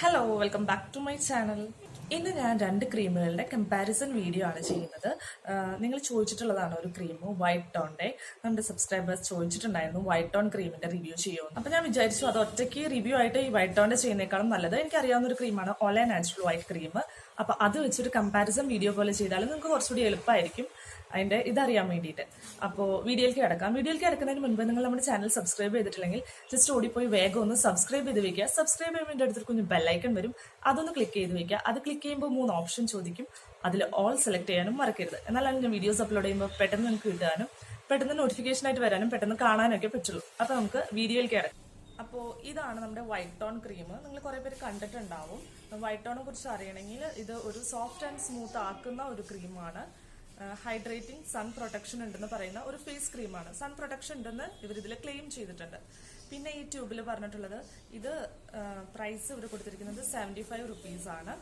Hello welcome back to my channel. ഇന്ന് ഞാൻ രണ്ട് ക്രീമുകളുടെ കമ്പാരിസൺ വീഡിയോ ആണ് ചെയ്യുന്നത്. നിങ്ങൾ ചോദിച്ചിട്ടുള്ളതാണ് ഒരു ക്രീം വൈറ്റ് ടോണിന്റെ. നമ്മുടെ സബ്സ്ക്രൈബേഴ്സ് ചോദിച്ചിട്ടുണ്ടായിരുന്നു വൈറ്റ് ടോൺ ക്രീമിന്റെ റിവ്യൂ ചെയ്യുമെന്ന്. അപ്പൊ ഞാൻ വിചാരിച്ചു അത് ഒറ്റയ്ക്ക് റിവ്യൂ ആയിട്ട് ഈ വൈറ്റ് ടോണിന്റെ ചെയ്യുന്നേക്കാളും നല്ലത് എനിക്കറിയാവുന്ന ഒരു ക്രീമാണ് ഒലേ നാച്ചുറൽ വൈറ്റ് ക്രീം. അപ്പൊ അത് വെച്ചൊരു കമ്പാരിസൺ വീഡിയോ പോലെ ചെയ്താൽ നിങ്ങൾക്ക് കുറച്ചുകൂടി എളുപ്പമായിരിക്കും അതിന്റെ ഇതറിയാൻ വേണ്ടിയിട്ട്. അപ്പോൾ വീഡിയോയിലേക്ക് കിടക്കാം. വീഡിയോയിലേക്ക് കിടക്കുന്നതിന് മുൻപ് നിങ്ങൾ നമ്മുടെ ചാനൽ സബ്സ്ക്രൈബ് ചെയ്തിട്ടില്ലെങ്കിൽ ജസ്റ്റ് ഓടിപ്പോയി വേഗം ഒന്ന് സബ്സ്ക്രൈബ് ചെയ്ത് വെക്കുക. സബ്സ്ക്രൈബ് ചെയ്യുമ്പോൾ അടുത്തൊരു കുഞ്ഞ് ബെല്ലൈക്കൺ വരും, അതൊന്ന് ക്ലിക്ക് ചെയ്ത് വെക്കുക. അത് ക്ലിക്ക് ചെയ്യുമ്പോൾ 3 ഓപ്ഷൻ ചോദിക്കും, അതിൽ ഓൾ സെലക്ട് ചെയ്യാനും മറക്കരുത്. എന്നാലാണ് ഞാൻ വീഡിയോസ് അപ്ലോഡ് ചെയ്യുമ്പോൾ പെട്ടെന്ന് നിങ്ങൾക്ക് കിട്ടാനും പെട്ടെന്ന് നോട്ടിഫിക്കേഷൻ ആയിട്ട് വരാനും പെട്ടെന്ന് കാണാനൊക്കെ പറ്റുള്ളൂ. അപ്പൊ നമുക്ക് വീഡിയോയിലേക്ക് കിടക്കാം. അപ്പോൾ ഇതാണ് നമ്മുടെ വൈറ്റ് ടോൺ ക്രീം. നിങ്ങൾ കുറെ പേര് കണ്ടിട്ടുണ്ടാവും. വൈറ്റ് ടോണിനെ കുറിച്ച് അറിയണമെങ്കിൽ ഇത് ഒരു സോഫ്റ്റ് ആൻഡ് സ്മൂത്ത് ആക്കുന്ന ഒരു ക്രീമാണ്. ഹൈഡ്രേറ്റിംഗ് സൺ പ്രൊട്ടക്ഷൻ ഉണ്ടെന്ന് പറയുന്ന ഒരു ഫേസ് ക്രീമാണ്. സൺ പ്രൊട്ടക്ഷൻ ഉണ്ടെന്ന് ഇവരിതിൽ ക്ലെയിം ചെയ്തിട്ടുണ്ട്. പിന്നെ ഈ ട്യൂബിൽ പറഞ്ഞിട്ടുള്ളത് ഇത് പ്രൈസ് ഇവർ കൊടുത്തിരിക്കുന്നത് 75 റുപ്പീസ് ആണ്.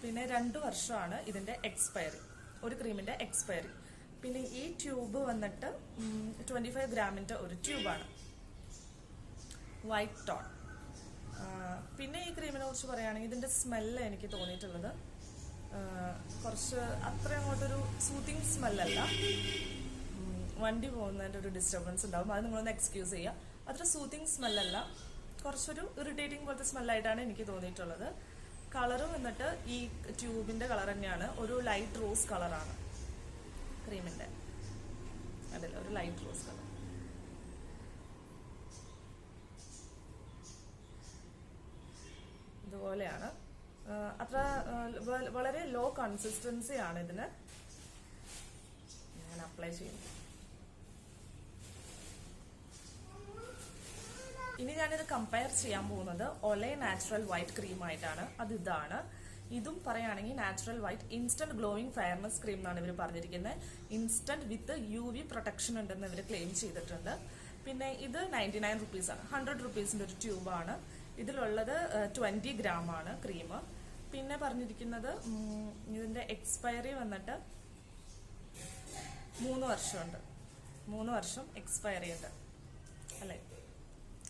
പിന്നെ 2 വർഷമാണ് ഇതിന്റെ എക്സ്പയറി, ഒരു ക്രീമിന്റെ എക്സ്പയറി. പിന്നെ ഈ ട്യൂബ് വന്നിട്ട് 25 ഗ്രാമിന്റെ ഒരു ട്യൂബാണ് വൈറ്റ് ടോൺ. പിന്നെ ഈ ക്രീമിനെ കുറിച്ച് പറയുകയാണെങ്കിൽ ഇതിന്റെ സ്മെല്ല് എനിക്ക് തോന്നിയിട്ടുള്ളത് കുറച്ച് അത്ര അങ്ങോട്ടൊരു സൂത്തിങ് സ്മെല്ലല്ല. വണ്ടി പോകുന്നതിൻ്റെ ഒരു ഡിസ്റ്റർബൻസ് ഉണ്ടാവും, അത് നിങ്ങളൊന്ന് എക്സ്ക്യൂസ് ചെയ്യുക. അത്ര സൂത്തിങ് സ്മെല്ലല്ല, കുറച്ചൊരു ഇറിറ്റേറ്റിംഗ് പോലത്തെ സ്മെല്ലായിട്ടാണ് എനിക്ക് തോന്നിയിട്ടുള്ളത്. കളറ് വന്നിട്ട് ഈ ട്യൂബിന്റെ കളർ തന്നെയാണ്, ഒരു ലൈറ്റ് റോസ് കളറാണ് ക്രീമിന്റെ. അതല്ല, ഒരു ലൈറ്റ് റോസ് കളർ. ഇതുപോലെയാണ്. അത്ര വളരെ ലോ കൺസിസ്റ്റൻസി ആണ് ഇതിന്. ഞാൻ അപ്ലൈ ചെയ്യുന്നു. ഇനി ഞാനിത് കമ്പയർ ചെയ്യാൻ പോകുന്നത് ഒലേ നാച്ചുറൽ വൈറ്റ് ക്രീം ആയിട്ടാണ്. അത് ഇതാണ്. ഇതും പറയുകയാണെങ്കിൽ natural white instant glowing fairness cream എന്നാണ് ഇവർ പറഞ്ഞിരിക്കുന്നത്. ഇൻസ്റ്റന്റ് വിത്ത് UV പ്രൊട്ടക്ഷൻ ഉണ്ടെന്ന് ഇവർ ക്ലെയിം ചെയ്തിട്ടുണ്ട്. പിന്നെ ഇത് 99 റുപ്പീസാണ്, 100 റുപ്പീസിന്റെ ഒരു ട്യൂബാണ്. ഇതിലുള്ളത് 20 ഗ്രാം ആണ് ക്രീം. പിന്നെ പറഞ്ഞിരിക്കുന്നത് ഇതിന്റെ എക്സ്പയറി വന്നിട്ട് 3 വർഷമുണ്ട്. 3 വർഷം എക്സ്പയറി ഉണ്ട് അല്ലെ?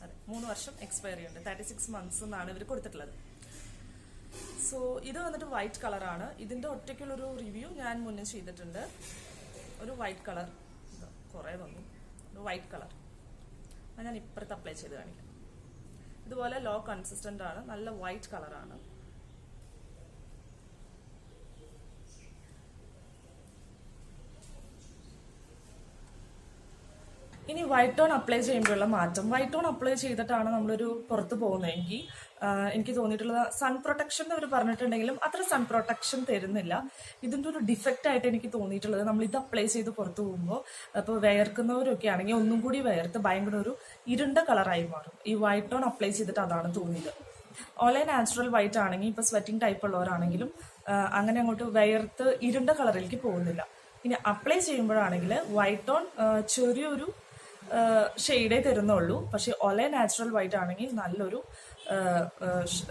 അതെ, 3 വർഷം എക്സ്പയറി ഉണ്ട്. 36 മന്ത്സ് എന്നാണ് ഇവർ കൊടുത്തിട്ടുള്ളത്. സോ ഇത് വന്നിട്ട് വൈറ്റ് കളറാണ്. ഇതിന്റെ ഒറ്റയ്ക്കുള്ളൊരു റിവ്യൂ ഞാൻ മുന്നേ ചെയ്തിട്ടുണ്ട്. ഒരു വൈറ്റ് കളർ, കുറെ വന്നു, ഒരു വൈറ്റ് കളർ. അത് ഞാൻ ഇപ്പുറത്ത് അപ്ലൈ ചെയ്ത് കാണിക്കാം. ഇതുപോലെ ലോ കൺസിസ്റ്റന്റ് ആണ്, നല്ല വൈറ്റ് കളറാണ്. ഇനി വൈറ്റ് ടോൺ അപ്ലൈ ചെയ്യുമ്പോഴുള്ള മാറ്റം. വൈറ്റ് ടോൺ അപ്ലൈ ചെയ്തിട്ടാണ് നമ്മളൊരു പുറത്ത് പോകുന്നതെങ്കിൽ എനിക്ക് തോന്നിയിട്ടുള്ളത് സൺ പ്രൊട്ടക്ഷൻ എന്ന് അവർ പറഞ്ഞിട്ടുണ്ടെങ്കിലും അത്ര സൺ പ്രൊട്ടക്ഷൻ തരുന്നില്ല. ഇതിന്റെ ഒരു ഡിഫക്റ്റ് ആയിട്ട് എനിക്ക് തോന്നിയിട്ടുള്ളത്, നമ്മൾ ഇത് അപ്ലൈ ചെയ്ത് പുറത്ത് പോകുമ്പോൾ ഇപ്പോൾ വിയർക്കുന്നവരൊക്കെ ആണെങ്കിൽ ഒന്നും കൂടി വിയർത്ത് ഭയങ്കര ഒരു ഇരുണ്ട കളറായി മാറും. ഈ വൈറ്റ് ടോൺ അപ്ലൈ ചെയ്തിട്ട് അതാണ് തോന്നിയത്. ഓൺലൈൻ നാച്ചുറൽ വൈറ്റ് ആണെങ്കിൽ ഇപ്പൊ സ്വെറ്റിംഗ് ടൈപ്പ് ഉള്ളവരാണെങ്കിലും അങ്ങനെ അങ്ങോട്ട് വിയർത്ത് ഇരുണ്ട കളറിലേക്ക് പോകുന്നില്ല. ഇനി അപ്ലൈ ചെയ്യുമ്പോഴാണെങ്കിൽ വൈറ്റ് ടോൺ ചെറിയൊരു ഷെയ്ഡേ തരുന്നുള്ളൂ. പക്ഷെ ഒലേ നാച്ചുറൽ വൈറ്റ് ആണെങ്കിൽ നല്ലൊരു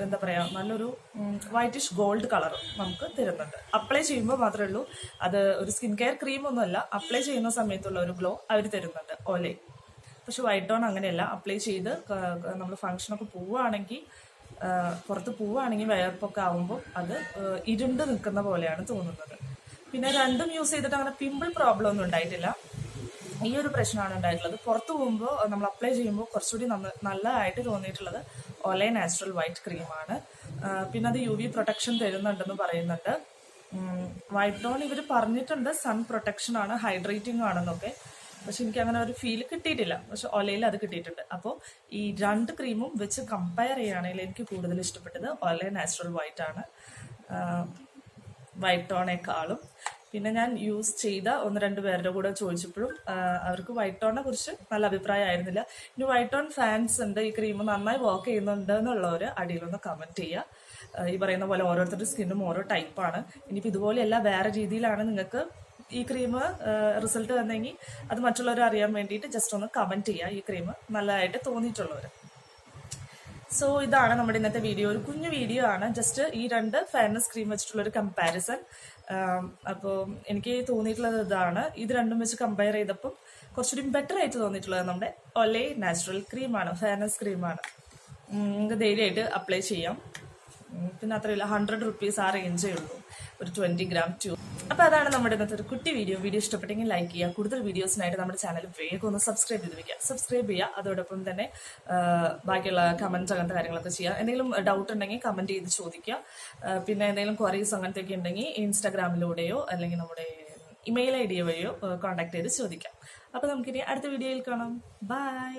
എന്താ പറയാ, നല്ലൊരു വൈറ്റിഷ് ഗോൾഡ് കളർ നമുക്ക് തരുന്നുണ്ട്. അപ്ലൈ ചെയ്യുമ്പോൾ മാത്രമേ ഉള്ളൂ. അത് ഒരു സ്കിൻ കെയർ ക്രീം ഒന്നുമല്ല, അപ്ലൈ ചെയ്യുന്ന സമയത്തുള്ള ഒരു ഗ്ലോ അവർ തരുന്നുണ്ട് ഒലേ. പക്ഷെ വൈറ്റ് ടോൺ അങ്ങനെയല്ല. അപ്ലൈ ചെയ്ത് നമ്മൾ ഫംഗ്ഷനൊക്കെ പോവുകയാണെങ്കിൽ, പുറത്ത് പോവുകയാണെങ്കിൽ വയർപ്പൊക്കെ ആവുമ്പോൾ അത് ഇരുണ്ട് നിൽക്കുന്ന പോലെയാണ് തോന്നുന്നത്. പിന്നെ രണ്ടും യൂസ് ചെയ്തിട്ട് അങ്ങനെ പിമ്പിൾ പ്രോബ്ലം ഒന്നും ഉണ്ടായിട്ടില്ല. ഈ ഒരു പ്രശ്നമാണ് ഉണ്ടായിട്ടുള്ളത്. പുറത്തു പോകുമ്പോൾ നമ്മൾ അപ്ലൈ ചെയ്യുമ്പോൾ കുറച്ചുകൂടി നല്ലതായിട്ട് തോന്നിയിട്ടുള്ളത് ഒലേ നാച്ചുറൽ വൈറ്റ് ക്രീമാണ്. പിന്നെ അത് UV പ്രൊട്ടക്ഷൻ തരുന്നുണ്ടെന്ന് പറയുന്നുണ്ട്. വൈറ്റ് ടോൺ ഇവർ പറഞ്ഞിട്ടുണ്ട് സൺ പ്രൊട്ടക്ഷൻ ആണ്, ഹൈഡ്രേറ്റിംഗ് ആണെന്നൊക്കെ. പക്ഷെ എനിക്ക് അങ്ങനെ ഒരു ഫീൽ കിട്ടിയിട്ടില്ല. പക്ഷെ ഒലയിൽ അത് കിട്ടിയിട്ടുണ്ട്. അപ്പോൾ ഈ രണ്ട് ക്രീമും വെച്ച് കമ്പയർ ചെയ്യുകയാണെങ്കിൽ എനിക്ക് കൂടുതൽ ഇഷ്ടപ്പെട്ടത് ഒലേ നാച്ചുറൽ വൈറ്റ് ആണ് വൈറ്റ് ടോണേക്കാളും. പിന്നെ ഞാൻ യൂസ് ചെയ്ത 1-2 പേരുടെ കൂടെ ചോദിച്ചപ്പോഴും അവർക്ക് വൈറ്റ് ടോണിനെ കുറിച്ച് നല്ല അഭിപ്രായമായിരുന്നില്ല. ഇനി വൈറ്റ് ടോൺ ഫാൻസ് ഉണ്ട്, ഈ ക്രീം നന്നായി വർക്ക് ചെയ്യുന്നുണ്ട് എന്നുള്ളവർ അടിയിലൊന്ന് കമന്റ് ചെയ്യുക. ഈ പറയുന്ന പോലെ ഓരോരുത്തരുടെ സ്കിന്നും ഓരോ ടൈപ്പാണ്. ഇനിയിപ്പോൾ ഇതുപോലെയല്ല വേറെ രീതിയിലാണ് നിങ്ങൾക്ക് ഈ ക്രീം റിസൾട്ട് വന്നെങ്കിൽ അത് മറ്റുള്ളവർ അറിയാൻ വേണ്ടിയിട്ട് ജസ്റ്റ് ഒന്ന് കമന്റ് ചെയ്യുക, ഈ ക്രീം നല്ലതായിട്ട് തോന്നിയിട്ടുള്ളവർ. സോ ഇതാണ് നമ്മുടെ ഇന്നത്തെ വീഡിയോ. ഒരു കുഞ്ഞു വീഡിയോ ആണ്, ജസ്റ്റ് ഈ 2 ഫെയർനെസ് ക്രീം വെച്ചിട്ടുള്ള ഒരു കമ്പാരിസൺ. അപ്പോൾ എനിക്ക് തോന്നിയിട്ടുള്ളത് ഇതാണ്. ഇത് രണ്ടും വെച്ച് കമ്പയർ ചെയ്തപ്പോൾ കുറച്ചുകൂടി ബെറ്റർ ആയിട്ട് തോന്നിയിട്ടുള്ളത് നമ്മുടെ ഒലേ നാച്ചുറൽ ക്രീമാണ്, ഫെയർനെസ് ക്രീമാണ്. നിങ്ങൾക്ക് ധൈര്യമായിട്ട് അപ്ലൈ ചെയ്യാം. പിന്നെ അത്രയില്ല, 100 റുപ്പീസ് ആ റേഞ്ചേ ഉള്ളൂ ഒരു 20 ഗ്രാം ട്യൂബ്. അപ്പോൾ അതാണ് നമ്മുടെ ഇന്നത്തെ ഒരു കുട്ടി വീഡിയോ. ഇഷ്ടപ്പെട്ടെങ്കിൽ ലൈക്ക് ചെയ്യുക. കൂടുതൽ വീഡിയോസിനായിട്ട് നമ്മുടെ ചാനൽ വേഗം ഒന്ന് സബ്സ്ക്രൈബ് ചെയ്ത് വയ്ക്കുക. സബ്സ്ക്രൈബ് ചെയ്യുക. അതോടൊപ്പം തന്നെ ബാക്കിയുള്ള കമൻറ്റ്സ് അങ്ങനത്തെ കാര്യങ്ങളൊക്കെ ചെയ്യുക. എന്തെങ്കിലും ഡൗട്ട് ഉണ്ടെങ്കിൽ കമൻറ്റ് ചെയ്ത് ചോദിക്കുക. പിന്നെ എന്തെങ്കിലും ക്വറീസ് അങ്ങനത്തെയൊക്കെ ഉണ്ടെങ്കിൽ ഇൻസ്റ്റാഗ്രാമിലൂടെയോ അല്ലെങ്കിൽ നമ്മുടെ ഇമെയിൽ ID വഴിയോ കോൺടാക്ട് ചെയ്ത് ചോദിക്കാം. അപ്പോൾ നമുക്കിനി അടുത്ത വീഡിയോയിൽ കാണാം. ബൈ.